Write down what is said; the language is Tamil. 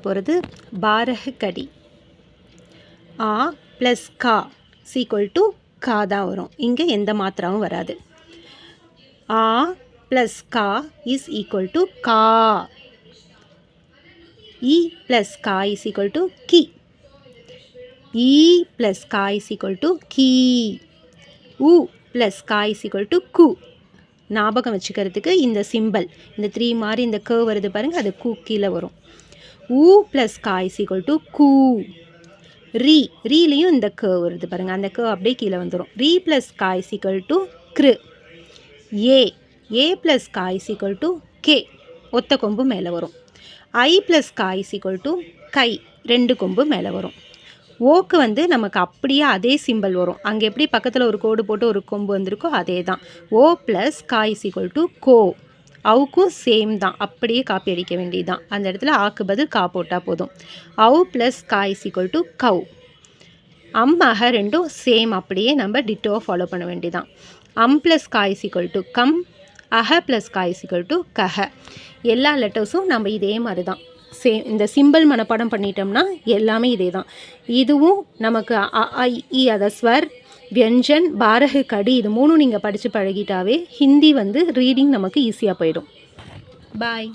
போகிறது பாரஹ கடி. ஆ ப்ளஸ் கா சீக்வல் டு கா தான் வரும். இங்கே எந்த மாத்திராவும் வராது. ஆ ப்ளஸ் கா இஸ் ஈக்குவல் டு கா. இ ப்ளஸ் கா is equal to Ki. E plus கா இஸ் ஈக்குவல் டு கீ. உ ப்ளஸ் கா இஸ் ஈக்குவல் டு கு. ஞாபகம் வச்சுக்கிறதுக்கு இந்த சிம்பிள், இந்த 3 மாதிரி இந்த க வருது பாருங்கள், அது கு கீழே வரும். உ ப்ளஸ் கா இஸ் ஈக்குவல் டு கூ. ரீலையும் இந்த க வருது பாருங்கள், அந்த க அப்படியே கீழே வந்துடும். ரீ ப்ளஸ் கா இஸ் ஈக்குவல் டு க்ரு. ஏ ப்ளஸ் கா இஸ் ஈக்குவல் டு கே, ஒத்த கொம்பு மேலே வரும். ஐ ப்ளஸ் கா இஸ் ஈக்குவல் டு கை, 2 கொம்பு மேலே வரும். ஓக்கு வந்து நமக்கு அப்படியே அதே சிம்பிள் வரும். அங்கே எப்படி பக்கத்தில் ஒரு கோடு போட்டு ஒரு கொம்பு வந்திருக்கோ அதே தான். ஓ ப்ளஸ் கா இஸ் ஈக்குவல் டு கோ. அவுக்கும் சேம் தான், அப்படியே காப்பி அடிக்க வேண்டியது தான். அந்த இடத்துல ஆக்கு பதில் கா போட்டால் போதும். அவு ப்ளஸ் கா இஸ் ஈக்குவல் டு கவ். அஹ ரெண்டும் சேம், அப்படியே நம்ம டிட்டோவை ஃபாலோ பண்ண வேண்டியதான். ப்ளஸ் கா இஸ் ஈக்குவல் டு கம். அஹ ப்ளஸ் கா இஸ் ஈக்குவல் டு கஹ. எல்லா லெட்டர்ஸும் நம்ம இதே மாதிரி தான் சேம். இந்த சிம்பிள் மனப்பாடம் பண்ணிட்டோம்னா எல்லாமே இதே தான். இதுவும் நமக்கு அ ஐ இ அத ஸ்வர், வியஞ்சன், பாரஹ கடி, இது 3 நீங்கள் படித்து பழகிட்டாவே ஹிந்தி வந்து ரீடிங் நமக்கு ஈஸியாக போயிடும். பாய்.